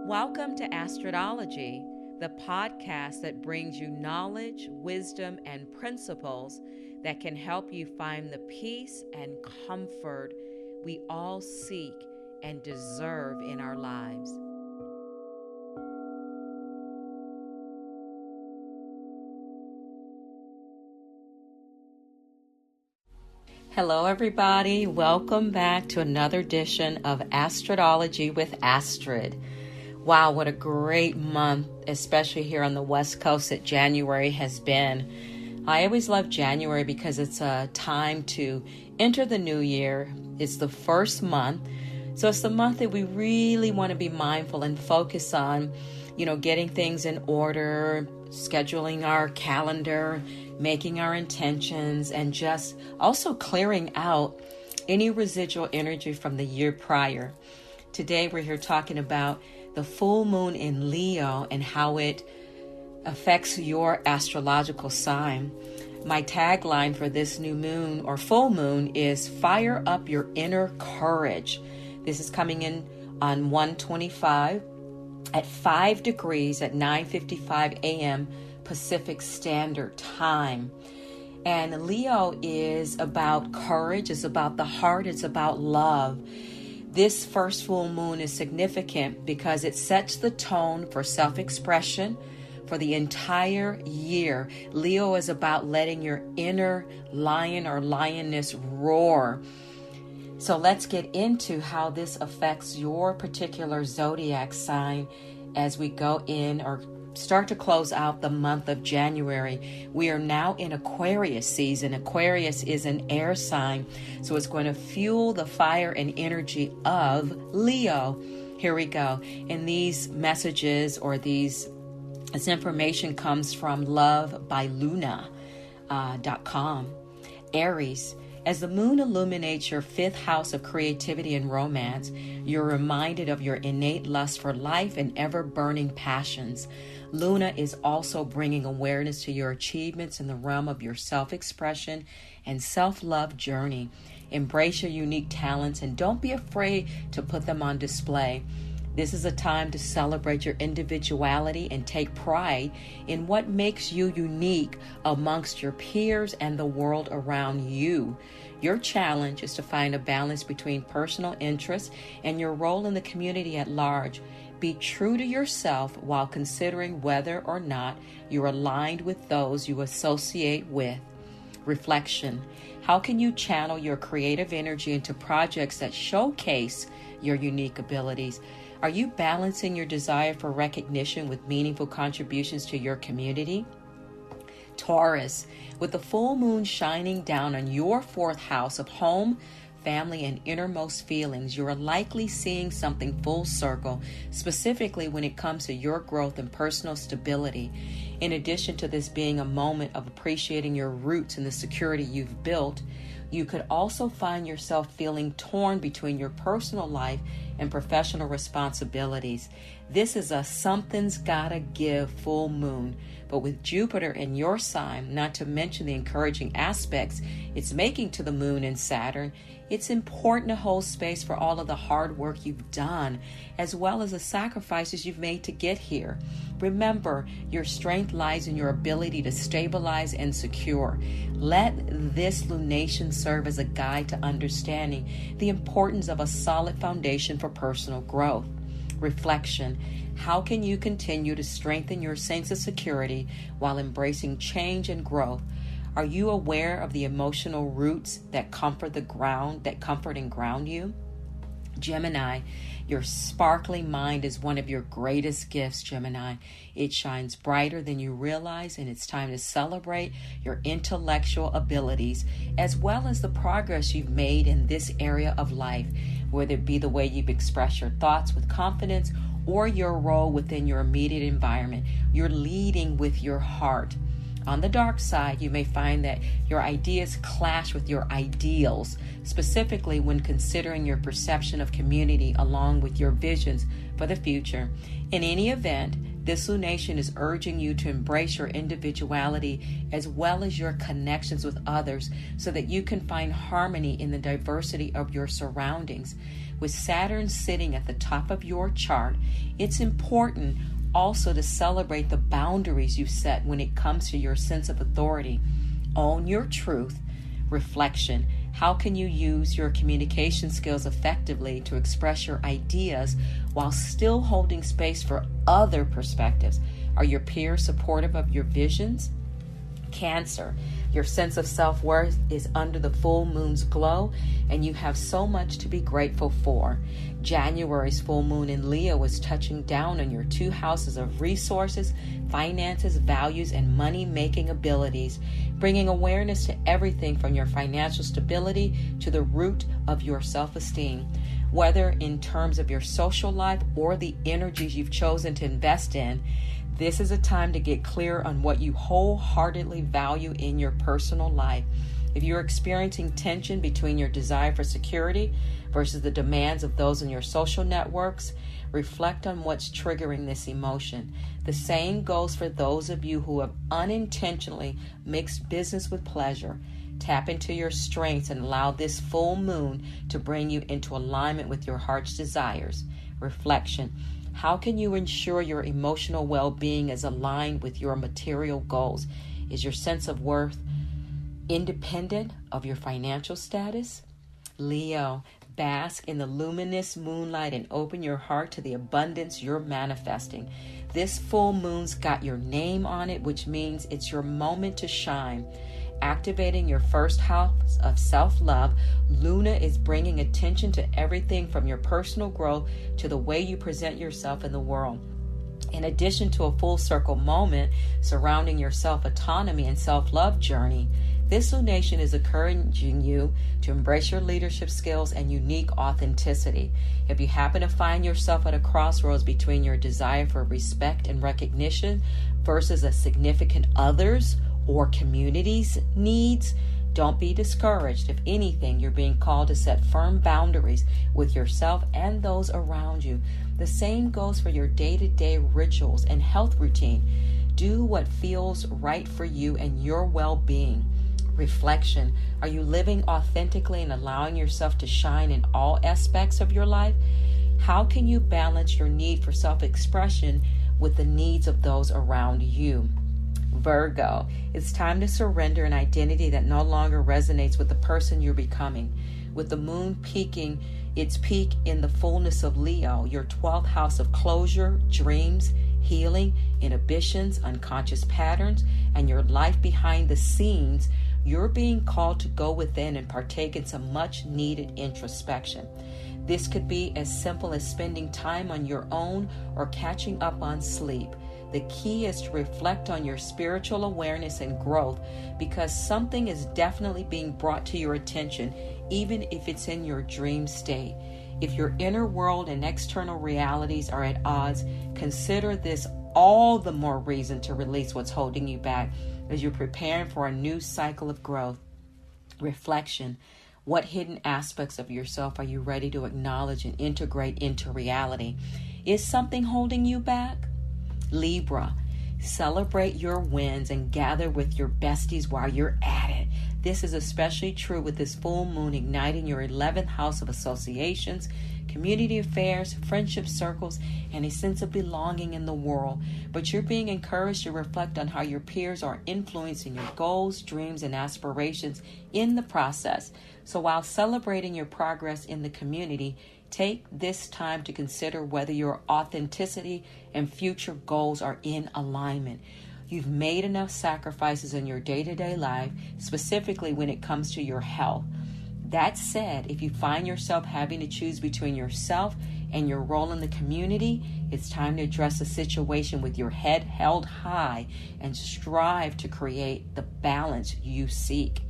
Welcome to Astrodology, the podcast that brings you knowledge, wisdom, and principles that can help you find the peace and comfort we all seek and deserve in our lives. Hello, everybody. Welcome back to another edition of Astrodology with Astrid. Wow, what a great month, especially here on the West Coast, that January has been. I always love January because it's a time to enter the new year. It's the first month. So it's the month that we really want to be mindful and focus on, getting things in order, scheduling our calendar, making our intentions, and just also clearing out any residual energy from the year prior. Today, we're here talking about the full moon in Leo and how it affects your astrological sign. My tagline for this new moon or full moon is fire up your inner courage. This is coming in on 125 at 5 degrees at 9:55 a.m. Pacific Standard Time. And Leo is about courage, it's about the heart, it's about love. This first full moon is significant because it sets the tone for self-expression for the entire year. Leo is about letting your inner lion or lioness roar. So let's get into how this affects your particular zodiac sign as we go in or start to close out the month of January. We are now in Aquarius season. Aquarius is an air sign, so it's going to fuel the fire and energy of Leo. Here we go. And these messages or this information comes from lovebyluna.com. Aries. As the moon illuminates your fifth house of creativity and romance, you're reminded of your innate lust for life and ever-burning passions. Luna is also bringing awareness to your achievements in the realm of your self-expression and self-love journey. Embrace your unique talents and don't be afraid to put them on display. This is a time to celebrate your individuality and take pride in what makes you unique amongst your peers and the world around you. Your challenge is to find a balance between personal interests and your role in the community at large. Be true to yourself while considering whether or not you're aligned with those you associate with. Reflection. How can you channel your creative energy into projects that showcase your unique abilities? Are you balancing your desire for recognition with meaningful contributions to your community? Taurus, with the full moon shining down on your fourth house of home, family, and innermost feelings, you are likely seeing something full circle, specifically when it comes to your growth and personal stability. In addition to this being a moment of appreciating your roots and the security you've built, you could also find yourself feeling torn between your personal life and professional responsibilities. This is a something's gotta give full moon, but with Jupiter in your sign, not to mention the encouraging aspects it's making to the moon and Saturn, it's important to hold space for all of the hard work you've done, as well as the sacrifices you've made to get here. Remember, your strength lies in your ability to stabilize and secure. Let this lunation serve as a guide to understanding the importance of a solid foundation for personal growth. Reflection. How can you continue to strengthen your sense of security while embracing change and growth? Are you aware of the emotional roots that comfort and ground you? Gemini, your sparkling mind is one of your greatest gifts, Gemini. It shines brighter than you realize, and it's time to celebrate your intellectual abilities as well as the progress you've made in this area of life, whether it be the way you've expressed your thoughts with confidence or your role within your immediate environment. You're leading with your heart. On the dark side, you may find that your ideas clash with your ideals, specifically when considering your perception of community along with your visions for the future. In any event, This lunation is urging you to embrace your individuality as well as your connections with others so that you can find harmony in the diversity of your surroundings. With Saturn sitting at the top of your chart, it's important also to celebrate the boundaries you set when it comes to your sense of authority. Own your truth. Reflection. How can you use your communication skills effectively to express your ideas while still holding space for other perspectives? Are your peers supportive of your visions? Cancer. Your sense of self-worth is under the full moon's glow, and you have so much to be grateful for. January's full moon in Leo is touching down on your 2 houses of resources, finances, values, and money-making abilities, bringing awareness to everything from your financial stability to the root of your self-esteem. Whether in terms of your social life or the energies you've chosen to invest in, this is a time to get clear on what you wholeheartedly value in your personal life. If you're experiencing tension between your desire for security versus the demands of those in your social networks, reflect on what's triggering this emotion. The same goes for those of you who have unintentionally mixed business with pleasure. Tap into your strengths and allow this full moon to bring you into alignment with your heart's desires. Reflection. How can you ensure your emotional well-being is aligned with your material goals? Is your sense of worth independent of your financial status? Leo, bask in the luminous moonlight and open your heart to the abundance you're manifesting. This full moon's got your name on it, which means it's your moment to shine. Activating your first house of self-love, Luna is bringing attention to everything from your personal growth to the way you present yourself in the world. In addition to a full circle moment surrounding your self-autonomy and self-love journey, this lunation is encouraging you to embrace your leadership skills and unique authenticity. If you happen to find yourself at a crossroads between your desire for respect and recognition versus a significant other's or community's needs, don't be discouraged. If anything, you're being called to set firm boundaries with yourself and those around you. The same goes for your day-to-day rituals and health routine. Do what feels right for you and your well-being. Reflection. Are you living authentically and allowing yourself to shine in all aspects of your life? How can you balance your need for self-expression with the needs of those around you? Virgo, it's time to surrender an identity that no longer resonates with the person you're becoming. With the moon peaking its peak in the fullness of Leo, your 12th house of closure, dreams, healing, inhibitions, unconscious patterns, and your life behind the scenes, you're being called to go within and partake in some much needed introspection. This could be as simple as spending time on your own or catching up on sleep. The key is to reflect on your spiritual awareness and growth, because something is definitely being brought to your attention, even if it's in your dream state. If your inner world and external realities are at odds, consider this all the more reason to release what's holding you back as you're preparing for a new cycle of growth. Reflection. What hidden aspects of yourself are you ready to acknowledge and integrate into reality? Is something holding you back? Libra, celebrate your wins and gather with your besties while you're at it. This is especially true with this full moon igniting your 11th house of associations, community affairs, friendship circles, and a sense of belonging in the world. But you're being encouraged to reflect on how your peers are influencing your goals, dreams, and aspirations in the process. So while celebrating your progress in the community, take this time to consider whether your authenticity and future goals are in alignment. You've made enough sacrifices in your day-to-day life, specifically when it comes to your health. That said, if you find yourself having to choose between yourself and your role in the community, it's time to address the situation with your head held high and strive to create the balance you seek.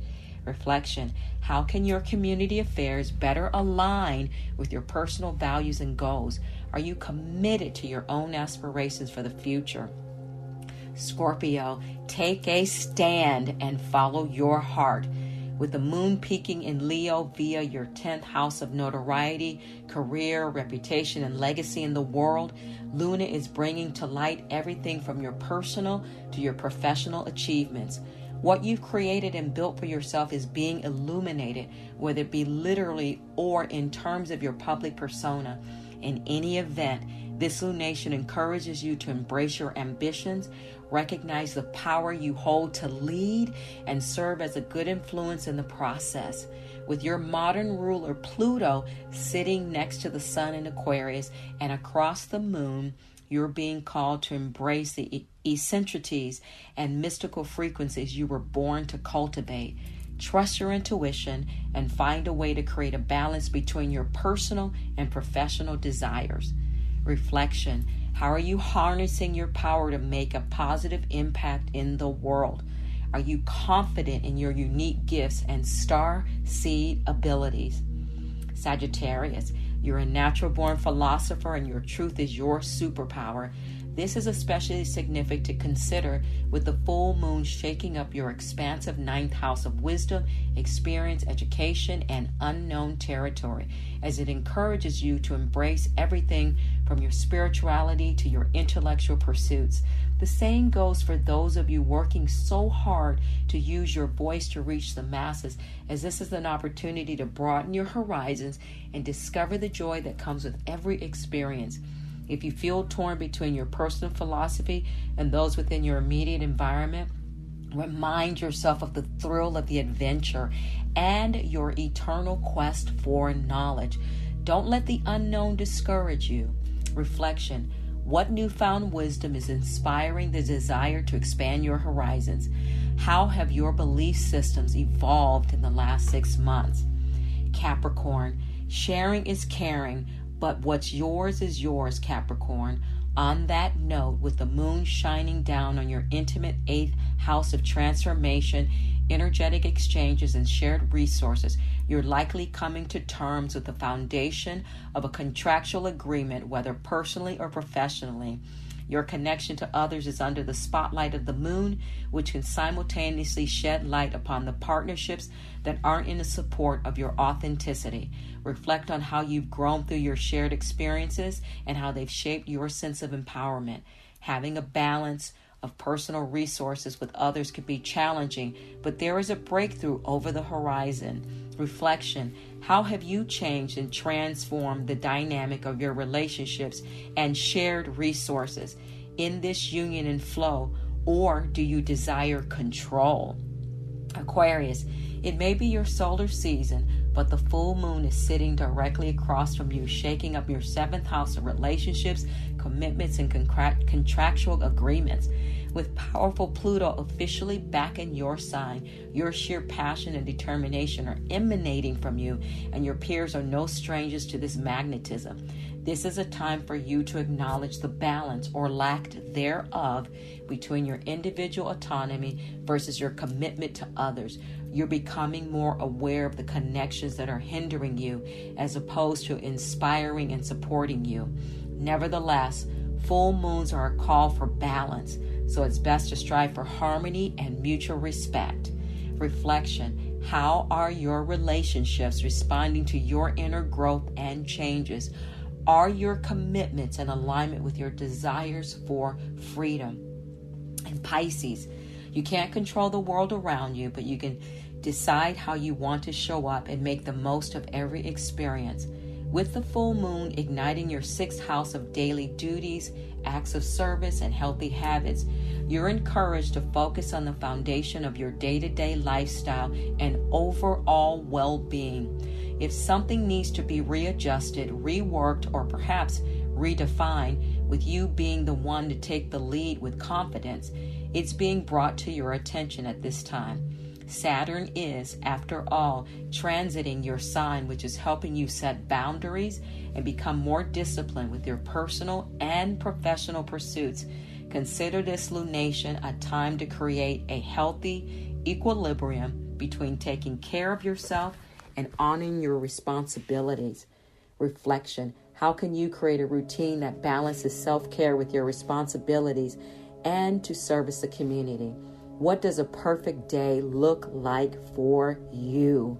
Reflection. How can your community affairs better align with your personal values and goals? Are you committed to your own aspirations for the future? Scorpio, take a stand and follow your heart. With the moon peaking in Leo via your 10th house of notoriety, career, reputation, and legacy in the world, Luna is bringing to light everything from your personal to your professional achievements. What you've created and built for yourself is being illuminated, whether it be literally or in terms of your public persona. In any event, this lunation encourages you to embrace your ambitions, recognize the power you hold to lead, and serve as a good influence in the process. With your modern ruler Pluto sitting next to the sun in Aquarius and across the moon, you're being called to embrace the eccentricities and mystical frequencies you were born to cultivate. Trust your intuition and find a way to create a balance between your personal and professional desires. Reflection. How are you harnessing your power to make a positive impact in the world? Are you confident in your unique gifts and star seed abilities? Sagittarius. You're a natural-born philosopher and your truth is your superpower. This is especially significant to consider with the full moon shaking up your expansive 9th house of wisdom, experience, education, and unknown territory, as it encourages you to embrace everything from your spirituality to your intellectual pursuits. The same goes for those of you working so hard to use your voice to reach the masses, as this is an opportunity to broaden your horizons and discover the joy that comes with every experience. If you feel torn between your personal philosophy and those within your immediate environment, remind yourself of the thrill of the adventure and your eternal quest for knowledge. Don't let the unknown discourage you. Reflection. What newfound wisdom is inspiring the desire to expand your horizons? How have your belief systems evolved in the last 6 months? Capricorn. Sharing is caring, but what's yours is yours, Capricorn. On that note, with the moon shining down on your intimate 8th house of transformation, energetic exchanges, and shared resources, you're likely coming to terms with the foundation of a contractual agreement, whether personally or professionally. Your connection to others is under the spotlight of the moon, which can simultaneously shed light upon the partnerships that aren't in the support of your authenticity. Reflect on how you've grown through your shared experiences and how they've shaped your sense of empowerment. Having a balance of personal resources with others can be challenging, but there is a breakthrough over the horizon. Reflection. How have you changed and transformed the dynamic of your relationships and shared resources in this union and flow, or do you desire control? Aquarius. It may be your solar season, but the full moon is sitting directly across from you, shaking up your 7th house of relationships, commitments, and contractual agreements. With powerful Pluto officially back in your sign, your sheer passion and determination are emanating from you, and your peers are no strangers to this magnetism. This is a time for you to acknowledge the balance or lack thereof between your individual autonomy versus your commitment to others. You're becoming more aware of the connections that are hindering you as opposed to inspiring and supporting you. Nevertheless, full moons are a call for balance, so it's best to strive for harmony and mutual respect. Reflection. How are your relationships responding to your inner growth and changes? Are your commitments in alignment with your desires for freedom? And Pisces. You can't control the world around you, but you can decide how you want to show up and make the most of every experience. With the full moon igniting your 6th house of daily duties, acts of service, and healthy habits, you're encouraged to focus on the foundation of your day-to-day lifestyle and overall well-being. If something needs to be readjusted, reworked, or perhaps redefined, with you being the one to take the lead with confidence, it's being brought to your attention at this time. Saturn is, after all, transiting your sign, which is helping you set boundaries and become more disciplined with your personal and professional pursuits. Consider this lunation a time to create a healthy equilibrium between taking care of yourself and honoring your responsibilities. Reflection. How can you create a routine that balances self-care with your responsibilities and to service the community? What does a perfect day look like for you?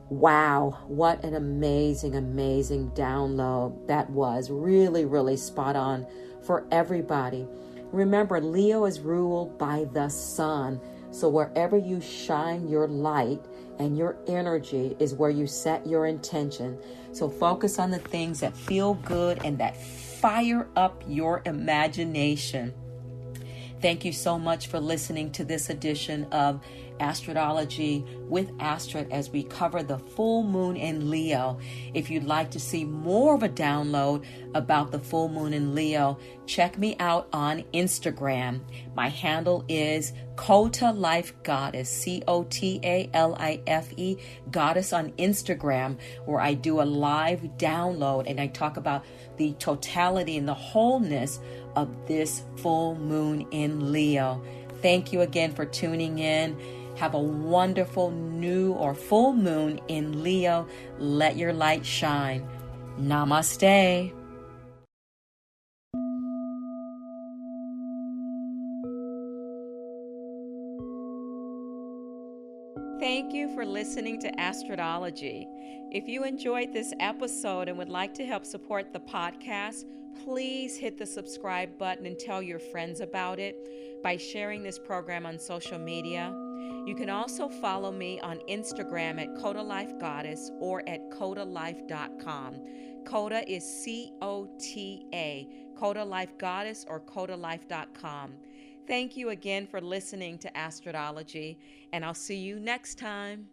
Wow, what an amazing, amazing download that was. Really, really spot on for everybody. Remember, Leo is ruled by the sun. So wherever you shine your light and your energy is where you set your intention. So focus on the things that feel good and that fire up your imagination. Thank you so much for listening to this edition of Astrodology with Astrid as we cover the full moon in Leo. If you'd like to see more of a download about the full moon in Leo, check me out on Instagram. My handle is Kota Life Goddess, Kotalife, Goddess on Instagram, where I do a live download and I talk about the totality and the wholeness of this full moon in Leo. Thank you again for tuning in. Have a wonderful new or full moon in Leo. Let your light shine. Namaste. Thank you for listening to Astrodology. If you enjoyed this episode and would like to help support the podcast, please hit the subscribe button and tell your friends about it by sharing this program on social media. You can also follow me on Instagram at Kota Life Goddess or at KotaLife.com. Kota is C-O-T-A, Kota Life Goddess or KotaLife.com. Thank you again for listening to Astrodology, and I'll see you next time.